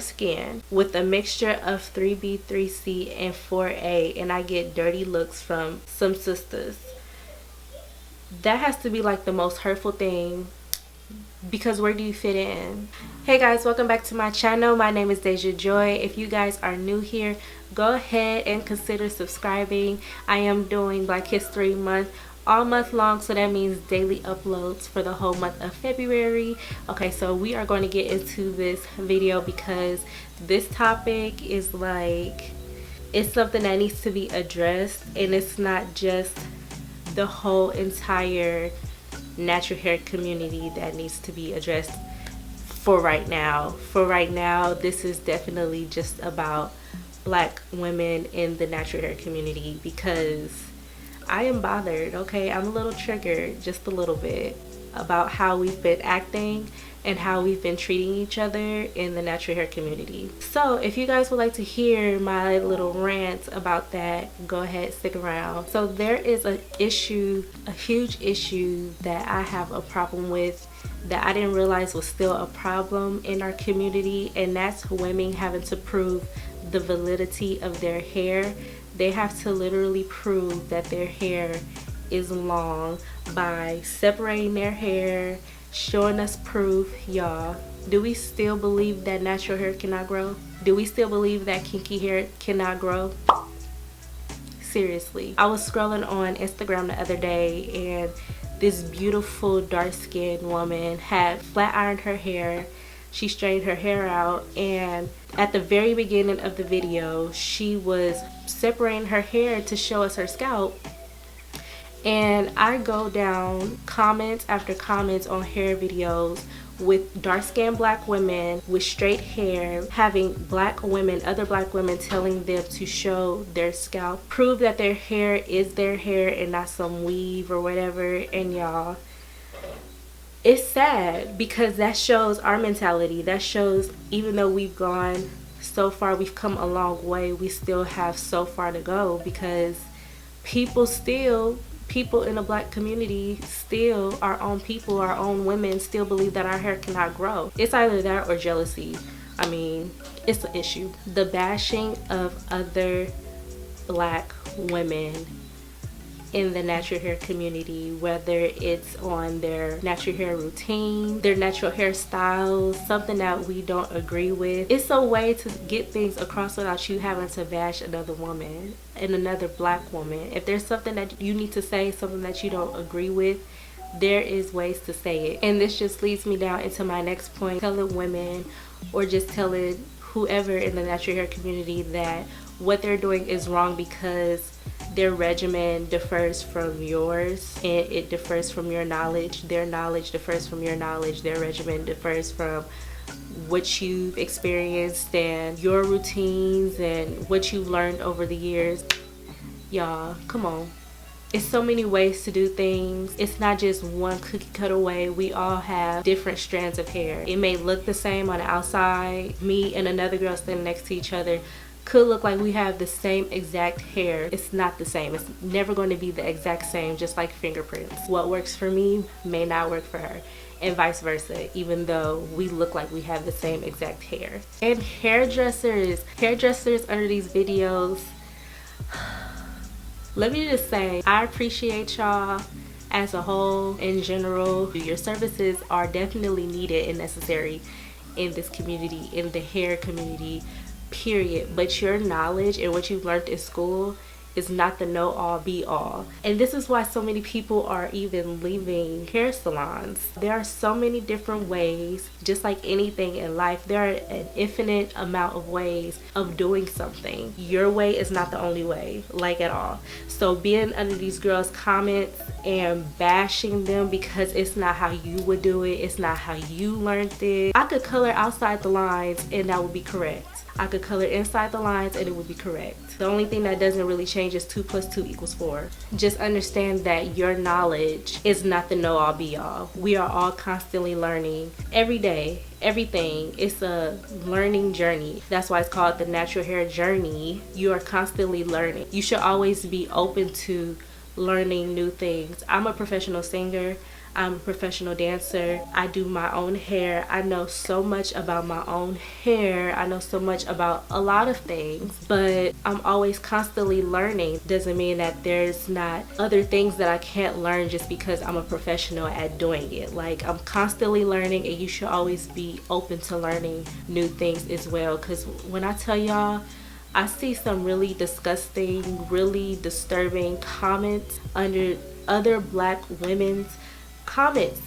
skin with a mixture of 3B, 3C, and 4A, and I get dirty looks from some sisters. That has to be like the most hurtful thing, because where do you fit in? Hey guys, welcome back to my channel. My name is Deja Joy. If you guys are new here, go ahead and consider subscribing. I am doing Black History Month all month long, so that means daily uploads for the whole month of February. Okay, so we are going to get into this video because this topic is like, it's something that needs to be addressed, and it's not just the whole entire natural hair community that needs to be addressed for right now. For right now, this is definitely just about Black women in the natural hair community, because I am bothered, okay? I'm a little triggered, just a little bit, about how we've been acting and how we've been treating each other in the natural hair community. So if you guys would like to hear my little rant about that, go ahead, stick around. So there is a huge issue that I have a problem with that I didn't realize was still a problem in our community, and that's women having to prove the validity of their hair. They have to literally prove that their hair is long by separating their hair, showing us proof. Y'all, do we still believe that natural hair cannot grow? Do we still believe that kinky hair cannot grow? Seriously. I was scrolling on Instagram the other day, and this beautiful dark-skinned woman had flat ironed her hair. She straightened her hair out, and at the very beginning of the video, she was separating her hair to show us her scalp. And I go down comments after comments on hair videos with dark-skinned Black women with straight hair, having other black women telling them to show their scalp, prove that their hair is their hair and not some weave or whatever. And y'all, it's sad, because that shows our mentality. That shows, even though we've gone so far, we've come a long way, we still have so far to go, because people in the Black community, still our own women still believe that our hair cannot grow. It's either that or jealousy. I mean, it's an issue. The bashing of other Black women in the natural hair community, whether it's on their natural hair routine, their natural hairstyles, something that we don't agree with. It's a way to get things across without you having to bash another woman and another Black woman. If there's something that you need to say, something that you don't agree with, there is ways to say it. And this just leads me down into my next point, telling women, or just telling whoever in the natural hair community, that what they're doing is wrong because their regimen differs from yours, and it differs from your knowledge. Their knowledge differs from your knowledge. Their regimen differs from what you've experienced and your routines and what you've learned over the years. Y'all, come on. It's so many ways to do things. It's not just one cookie cutter way. We all have different strands of hair. It may look the same on the outside. Me and another girl standing next to each other could look like we have the same exact hair. It's not the same. It's never going to be the exact same, just like fingerprints. What works for me may not work for her, and vice versa, even though we look like we have the same exact hair. And hairdressers under these videos, let me just say, I appreciate y'all as a whole. In general, your services are definitely needed and necessary in this community, in the hair community, period. But your knowledge and what you've learned in school is not the know-all be-all. And this is why so many people are even leaving hair salons. There are so many different ways. Just like anything in life, there are an infinite amount of ways of doing something. Your way is not the only way, like at all. So being under these girls' comments and bashing them because it's not how you would do it, it's not how you learned it. I could color outside the lines and that would be correct. I could color inside the lines and it would be correct. The only thing that doesn't really change is 2 + 2 = 4. Just understand that your knowledge is not the know-all be-all. We are all constantly learning every day. Everything. It's a learning journey. That's why it's called the natural hair journey. You are constantly learning. You should always be open to learning new things. I'm a professional singer. I'm a professional dancer. I do my own hair. I know so much about my own hair. I know so much about a lot of things, but I'm always constantly learning. Doesn't mean that there's not other things that I can't learn just because I'm a professional at doing it. Like, I'm constantly learning, and you should always be open to learning new things as well. Because when I tell y'all, I see some really disgusting, really disturbing comments under other black women's comments,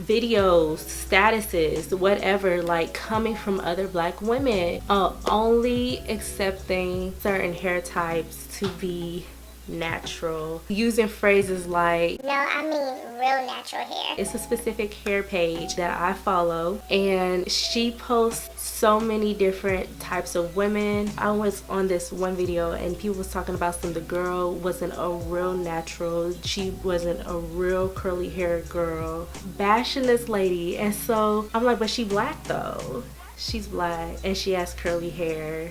videos, statuses, whatever, like coming from other black women, only accepting certain hair types to be natural, using phrases like, no, I mean real natural hair. It's a specific hair page that I follow, and she posts so many different types of women. I was on this one video and people was talking about the girl wasn't a real natural, she wasn't a real curly hair girl, bashing this lady. And so I'm like, but she black though. She's black and she has curly hair.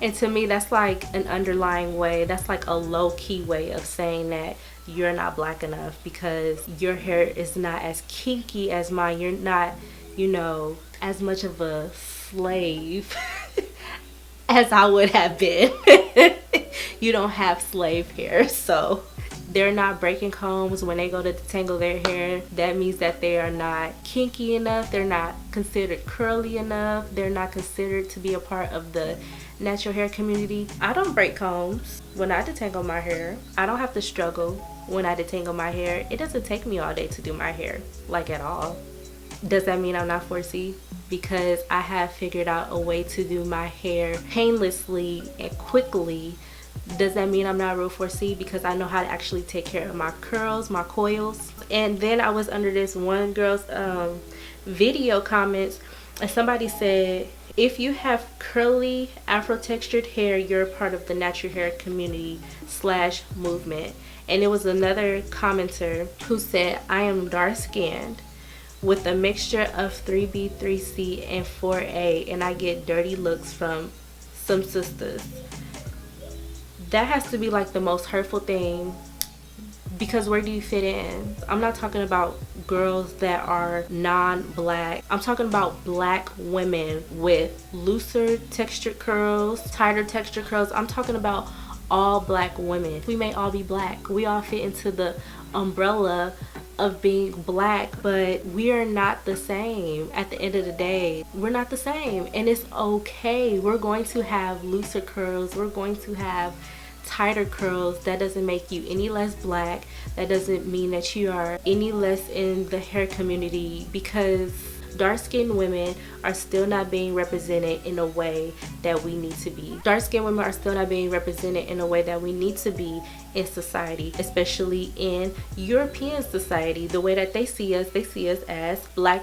And to me, that's like an underlying way, that's like a low-key way of saying that you're not black enough because your hair is not as kinky as mine. You're not, you know, as much of a slave as I would have been. You don't have slave hair, so they're not breaking combs when they go to detangle their hair. That means that they are not kinky enough, they're not considered curly enough, they're not considered to be a part of the natural hair community. I don't break combs when I detangle my hair. I don't have to struggle when I detangle my hair. It doesn't take me all day to do my hair, like at all. Does that mean I'm not 4C? Because I have figured out a way to do my hair painlessly and quickly. Does that mean I'm not real 4C? Because I know how to actually take care of my curls, my coils. And then I was under this one girl's video comments, and somebody said, if you have curly afro textured hair, you're a part of the natural hair community / movement. And it was another commenter who said, I am dark skinned with a mixture of 3B, 3C, and 4A, and I get dirty looks from some sisters. That has to be like the most hurtful thing, because where do you fit in? I'm not talking about girls that are non-black. I'm talking about black women with looser textured curls, tighter textured curls. I'm talking about all black women. We may all be black. We all fit into the umbrella of being black, but we are not the same. At the end of the day, we're not the same, and it's okay. We're going to have looser curls. We're going to have tighter curls. That doesn't make you any less black. That doesn't mean that you are any less in the hair community, because dark-skinned women are still not being represented in a way that we need to be. Dark-skinned women are still not being represented in a way that we need to be in society, especially in European society. The way that they see us as black.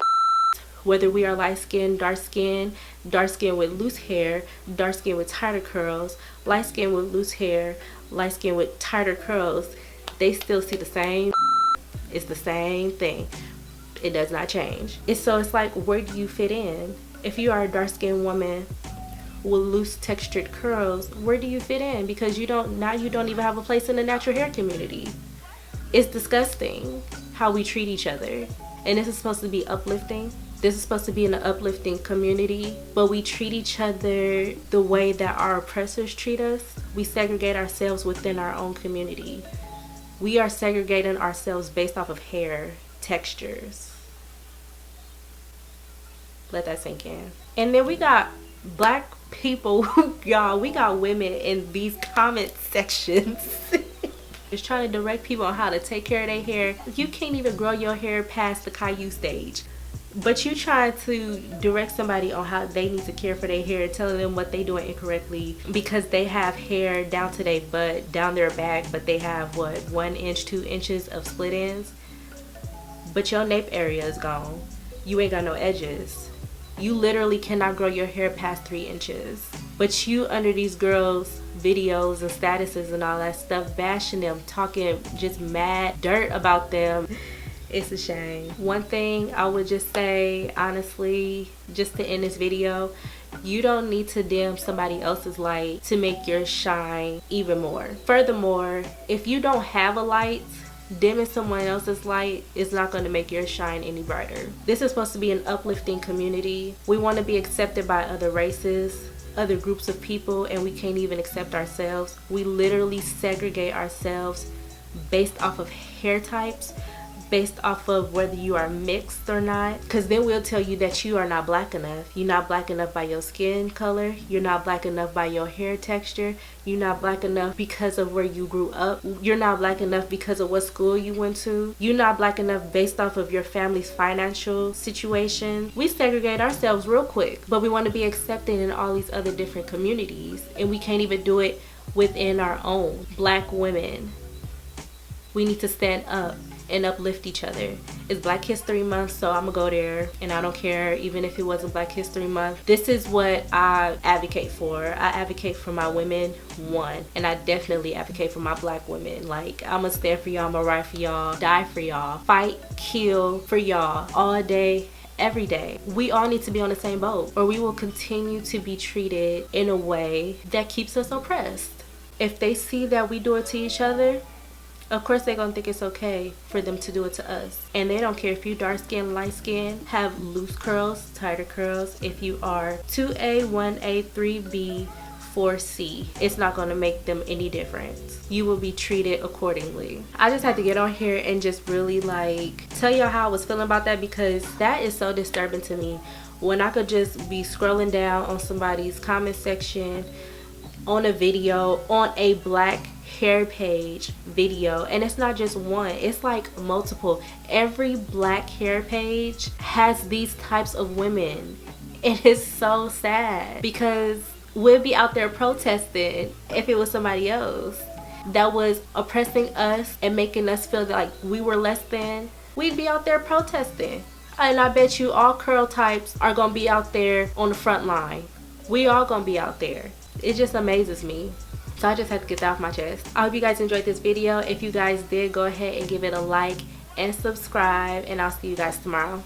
Whether we are light-skinned, dark-skinned with loose hair, dark-skinned with tighter curls, light-skinned with loose hair, light-skinned with tighter curls, they still see the same. It's the same thing. It does not change. And so it's like, where do you fit in? If you are a dark-skinned woman with loose textured curls, where do you fit in? Because you don't even have a place in the natural hair community. It's disgusting how we treat each other. And this is supposed to be uplifting. This is supposed to be an uplifting community, but we treat each other the way that our oppressors treat us. We segregate ourselves within our own community. We are segregating ourselves based off of hair textures. Let that sink in. And then we got black people, y'all, we got women in these comment sections just trying to direct people on how to take care of their hair. You can't even grow your hair past the Caillou stage, but you try to direct somebody on how they need to care for their hair, telling them what they doing incorrectly because they have hair down to their butt, down their back, but they have what, 1 inch, 2 inches of split ends. But your nape area is gone. You ain't got no edges. You literally cannot grow your hair past 3 inches. But you under these girls' videos and statuses and all that stuff, bashing them, talking just mad dirt about them. It's a shame. One thing I would just say, honestly, just to end this video, you don't need to dim somebody else's light to make yours shine even more. Furthermore, if you don't have a light, Dimming someone else's light is not going to make yours shine any brighter. This is supposed to be an uplifting community. We want to be accepted by other races, other groups of people, and we can't even accept ourselves. We literally segregate ourselves based off of hair types, based off of whether you are mixed or not, because then we'll tell you that you are not black enough. You're not black enough by your skin color, you're not black enough by your hair texture, you're not black enough because of where you grew up, you're not black enough because of what school you went to, you're not black enough based off of your family's financial situation. We segregate ourselves real quick, but we want to be accepted in all these other different communities, and we can't even do it within our own. Black women, we need to stand up and uplift each other. It's Black History Month, so I'm gonna go there, and I don't care even if it wasn't Black History Month. This is what I advocate for. I advocate for my women, one, and I definitely advocate for my black women. Like, I'm gonna stand for y'all, I'm gonna ride for y'all, die for y'all, fight, kill for y'all all day, every day. We all need to be on the same boat, or we will continue to be treated in a way that keeps us oppressed. If they see that we do it to each other, of course they're gonna think it's okay for them to do it to us. And they don't care if you dark skin, light skin, have loose curls, tighter curls. If you are 2A, 1A, 3B, 4C, it's not gonna make them any difference. You will be treated accordingly. I just had to get on here and just really like tell y'all how I was feeling about that, because that is so disturbing to me. When I could just be scrolling down on somebody's comment section, on a video, on a black hair page video, and it's not just one, it's like multiple. Every black hair page has these types of women. It is so sad, because we'd be out there protesting if it was somebody else that was oppressing us and making us feel like we were less than. We'd be out there protesting, and I bet you all curl types are gonna be out there on the front line. We all gonna be out there. It just amazes me. So I just had to get that off my chest. I hope you guys enjoyed this video. If you guys did, go ahead and give it a like and subscribe, and I'll see you guys tomorrow.